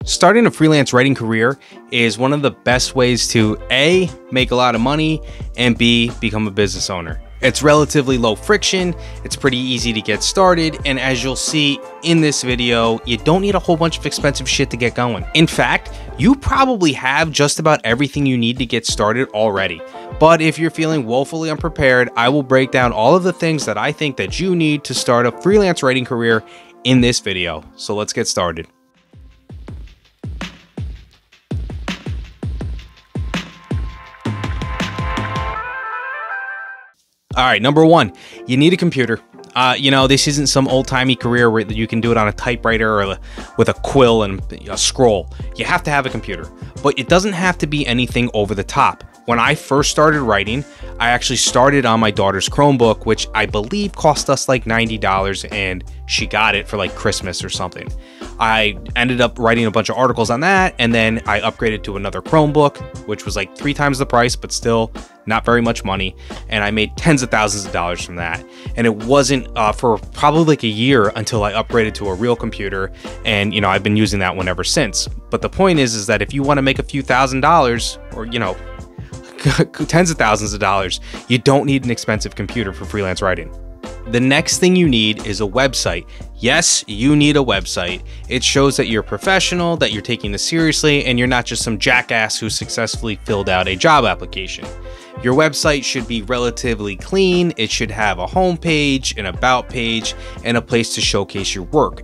Starting a freelance writing career is one of the best ways to A, make a lot of money, and B, become a business owner. It's relatively low friction, it's pretty easy to get started, and as you'll see in this video, you don't need a whole bunch of expensive shit to get going. In fact, you probably have just about everything you need to get started already. But if you're feeling woefully unprepared, I will break down all of the things that I think that you need to start a freelance writing career in this video. So let's get started. All right, number one, you need a computer. This isn't some old-timey career where you can do it on a typewriter or with a quill and a scroll. You have to have a computer, but it doesn't have to be anything over the top. When I first started writing, I actually started on my daughter's Chromebook, which I believe cost us like $90, and she got it for like Christmas or something. I ended up writing a bunch of articles on that, and then I upgraded to another Chromebook, which was like 3 times the price, but still not very much money. And I made tens of thousands of dollars from that. And it wasn't for probably like a year until I upgraded to a real computer. And, I've been using that one ever since. But the point is that if you want to make a few $1,000s or, tens of thousands of dollars, you don't need an expensive computer for freelance writing. The next thing you need is a website. Yes, you need a website. It shows that you're professional, that you're taking this seriously, and you're not just some jackass who successfully filled out a job application. Your website should be relatively clean. It should have a home page, an about page, and a place to showcase your work.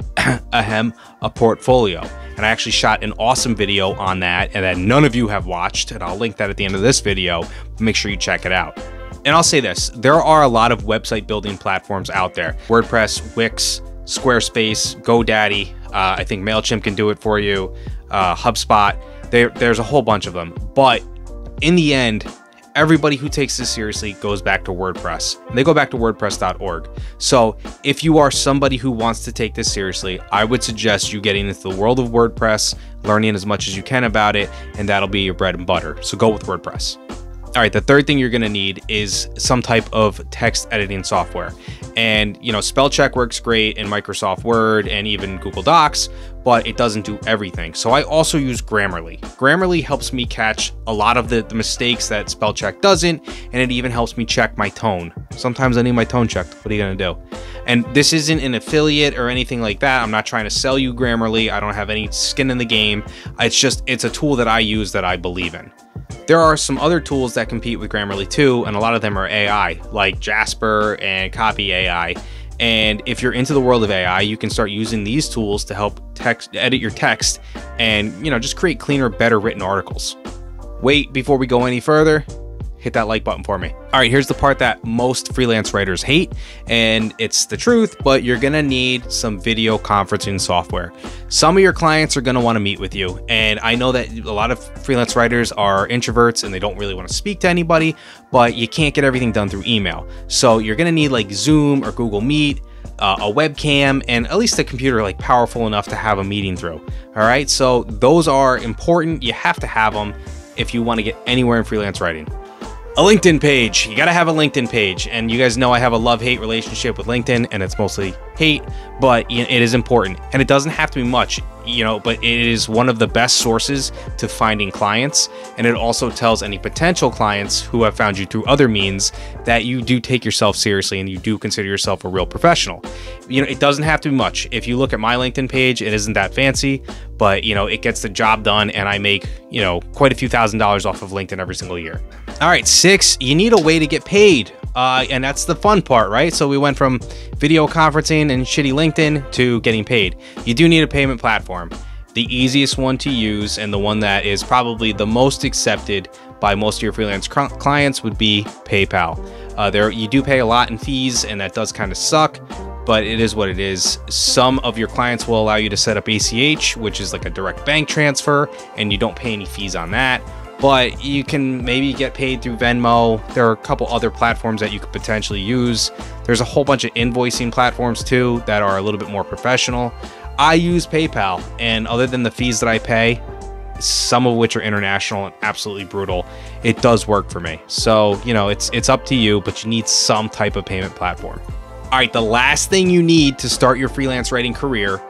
Ahem, a portfolio. And I actually shot an awesome video on that and that none of you have watched, and I'll link that at the end of this video. Make sure you check it out. And I'll say this, there are a lot of website building platforms out there. WordPress, Wix, Squarespace, GoDaddy, I think MailChimp can do it for you, HubSpot, there's a whole bunch of them. But in the end, everybody who takes this seriously goes back to WordPress. And they go back to wordpress.org. So if you are somebody who wants to take this seriously, I would suggest you getting into the world of WordPress, learning as much as you can about it, and that'll be your bread and butter. So go with WordPress. All right, the third thing you're gonna need is some type of text editing software. And, spell check works great in Microsoft Word and even Google Docs, but it doesn't do everything. So I also use Grammarly. Grammarly helps me catch a lot of the mistakes that spell check doesn't, and it even helps me check my tone. Sometimes I need my tone checked. What are you gonna do? And this isn't an affiliate or anything like that. I'm not trying to sell you Grammarly. I don't have any skin in the game. It's a tool that I use that I believe in. There are some other tools that compete with Grammarly too, and a lot of them are AI, like Jasper and Copy AI. And if you're into the world of AI, you can start using these tools to help edit your text and, just create cleaner, better written articles. Wait, before we go any further, hit that like button for me. All right, here's the part that most freelance writers hate, and it's the truth, but you're gonna need some video conferencing software. Some of your clients are gonna wanna meet with you, and I know that a lot of freelance writers are introverts and they don't really wanna speak to anybody, but you can't get everything done through email. So you're gonna need like Zoom or Google Meet, a webcam, and at least a computer like powerful enough to have a meeting through. All right, so those are important. You have to have them if you wanna get anywhere in freelance writing. A LinkedIn page. You gotta have a LinkedIn page, and you guys know I have a love-hate relationship with LinkedIn, and it's mostly hate, but it is important, and it doesn't have to be much, but it is one of the best sources to finding clients, and it also tells any potential clients who have found you through other means that you do take yourself seriously and you do consider yourself a real professional. It doesn't have to be much. If you look at my LinkedIn page, it isn't that fancy, but it gets the job done, and I make quite a few $1,000s off of LinkedIn every single year. All right, 6, you need a way to get paid, and that's the fun part, right? So we went from video conferencing and shitty LinkedIn to getting paid. You do need a payment platform. The easiest one to use, and the one that is probably the most accepted by most of your freelance clients, would be PayPal. You do pay a lot in fees, and that does kind of suck, but it is what it is. Some of your clients will allow you to set up ACH, which is like a direct bank transfer, and you don't pay any fees on that. But you can maybe get paid through Venmo. There are a couple other platforms that you could potentially use. There's a whole bunch of invoicing platforms too that are a little bit more professional. I use PayPal, and other than the fees that I pay, some of which are international and absolutely brutal, it does work for me. So, it's up to you, but you need some type of payment platform. All right, the last thing you need to start your freelance writing career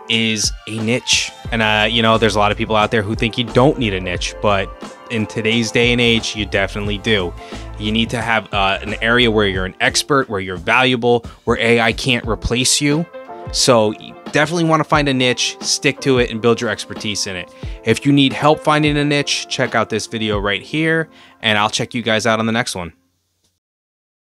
is a niche. And, you know, there's a lot of people out there who think you don't need a niche, but in today's day and age, you definitely do. You need to have an area where you're an expert, where you're valuable, where AI can't replace you. So you definitely want to find a niche, stick to it, and build your expertise in it. If you need help finding a niche, check out this video right here, and I'll check you guys out on the next one.